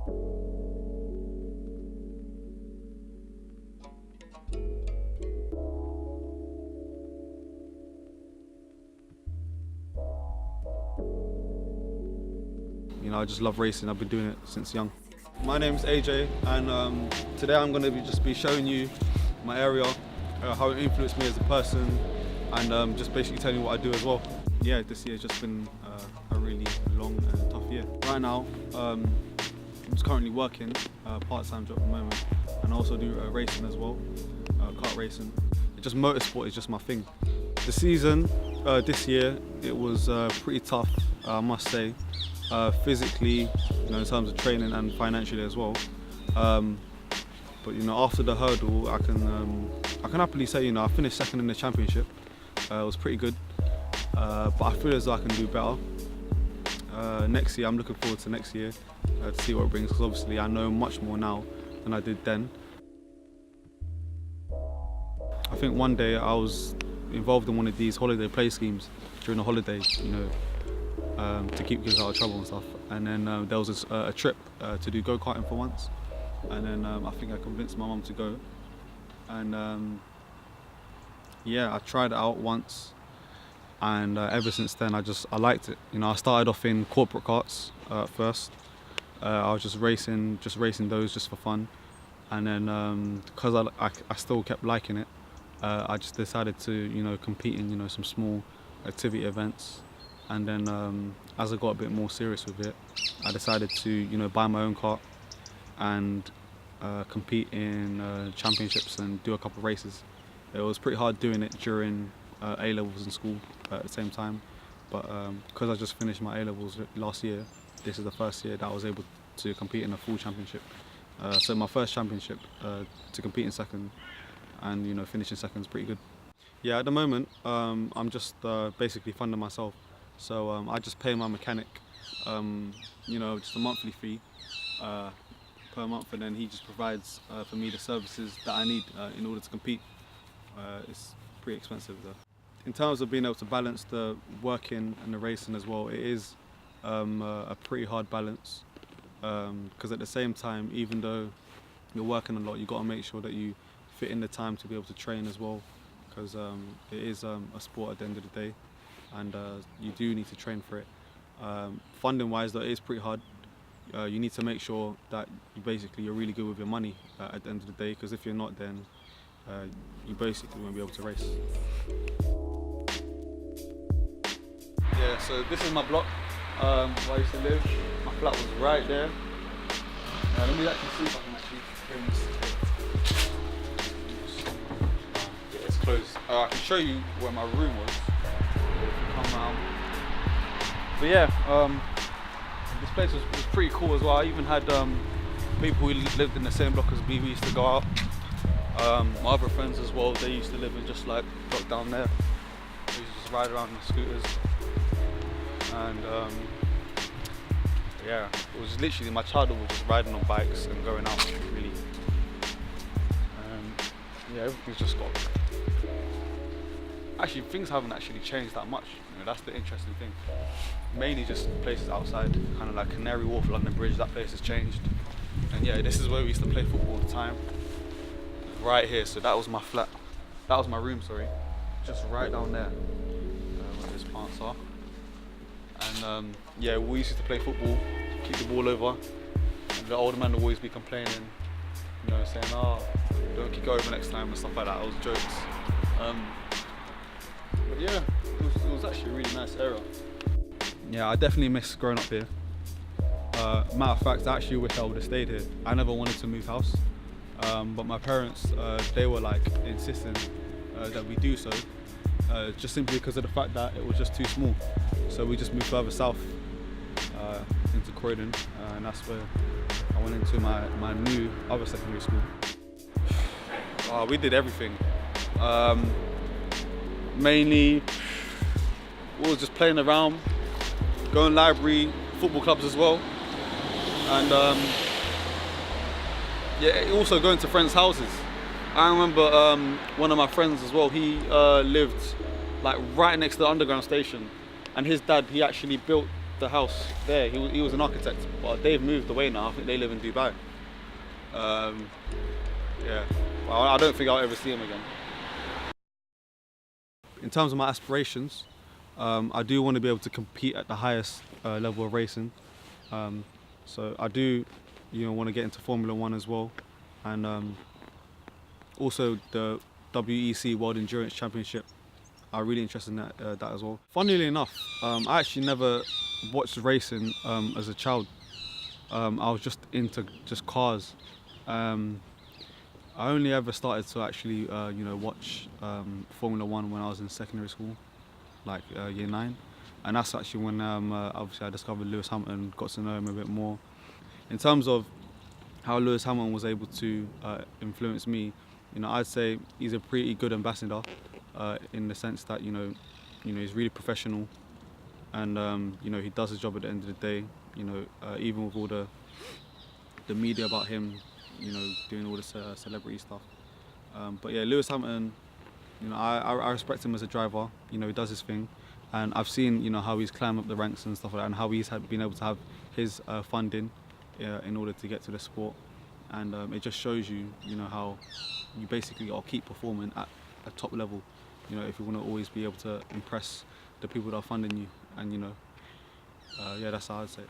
You know, I just love racing. I've been doing it since young. My name's AJ, and today I'm going to just be showing you my area, how it influenced me as a person, and just basically telling you what I do as well. Yeah, this year's just been a really long and tough year. Right now, I'm just currently working part-time job at the moment, and I also do racing as well, kart racing. Just motorsport is just my thing. The season this year, it was pretty tough, I must say. Physically, you know, in terms of training and financially as well. But you know, after the hurdle, I can happily say, you know, I finished second in the championship. It was pretty good, but I feel as though I can do better. Next year, I'm looking forward to next year to see what it brings, because obviously I know much more now than I did then. I think one day I was involved in one of these holiday play schemes during the holiday, you know, to keep kids out of trouble and stuff. And then there was a trip to do go-karting for once. And then I think I convinced my mum to go. And yeah, I tried it out once. And ever since then, I liked it. You know, I started off in corporate karts at first. I was just racing those just for fun. And then because I still kept liking it, I just decided to, you know, compete in, you know, some small activity events. And then as I got a bit more serious with it, I decided to, you know, buy my own kart and compete in championships and do a couple of races. It was pretty hard doing it during A-levels in school at the same time, but because I just finished my A-levels last year, this is the first year that I was able to compete in a full championship. So my first championship to compete in second and, you know, finishing second is pretty good. Yeah, at the moment I'm just basically funding myself. So I just pay my mechanic, you know, just a monthly fee per month, and then he just provides for me the services that I need in order to compete. It's pretty expensive though. In terms of being able to balance the working and the racing as well, it is a pretty hard balance, because at the same time, even though you're working a lot, you've got to make sure that you fit in the time to be able to train as well, because it is a sport at the end of the day. And you do need to train for it. Funding wise though, it is pretty hard. You need to make sure that you're really good with your money at the end of the day, because if you're not, then you basically won't be able to race. Yeah, so this is my block where I used to live. My flat was right there. Let me actually see if I can actually bring this. Yeah, it's closed. I can show you where my room was. But yeah, this place was pretty cool as well. I even had people who lived in the same block as me. We used to go out. My other friends as well, they used to live in just like block down there. We used to just ride around on scooters. And yeah, it was literally, my childhood was just riding on bikes and going out, really. Yeah, everything's just got... Actually, things haven't actually changed that much. You know, that's the interesting thing. Mainly just places outside, kind of like Canary Wharf, London Bridge. That place has changed. And yeah, this is where we used to play football all the time. Right here. So that was my flat. That was my room. Sorry, just right down there where those plants are. And yeah, we used to play football, keep the ball over, and the older man would always be complaining, you know, saying, "Oh, don't kick over next time" and stuff like that. It was jokes. But yeah, it was actually a really nice era. Yeah, I definitely miss growing up here. Matter of fact, I actually wish I would have stayed here. I never wanted to move house, but my parents, they were like insisting that we do so, just simply because of the fact that it was just too small. So we just moved further south into Croydon, and that's where I went into my new other secondary school. We did everything. Mainly, we were just playing around, going library, football clubs as well, and yeah, also going to friends' houses. I remember one of my friends as well, he lived like right next to the underground station, and his dad, he actually built the house there. He was an architect, but they've moved away now. I think they live in Dubai. Yeah, well, I don't think I'll ever see him again. In terms of my aspirations, I do want to be able to compete at the highest level of racing. So I do, want to get into Formula One as well, and also the WEC World Endurance Championship. I'm really interested in that as well. Funnily enough, I actually never watched racing as a child. I was just into just cars. I only ever started to actually, watch Formula One when I was in secondary school, like year 9, and that's actually when obviously I discovered Lewis Hamilton, got to know him a bit more. In terms of how Lewis Hamilton was able to influence me, I'd say he's a pretty good ambassador in the sense that he's really professional, and he does his job at the end of the day. Even with all the media about him, doing all this celebrity stuff. But yeah, Lewis Hamilton, I respect him as a driver. He does his thing, and I've seen how he's climbed up the ranks and stuff like that, and how he's been able to have his funding in order to get to the sport, and it just shows you how you basically got to keep performing at a top level, if you want to always be able to impress the people that are funding you, and yeah, that's how I'd say it.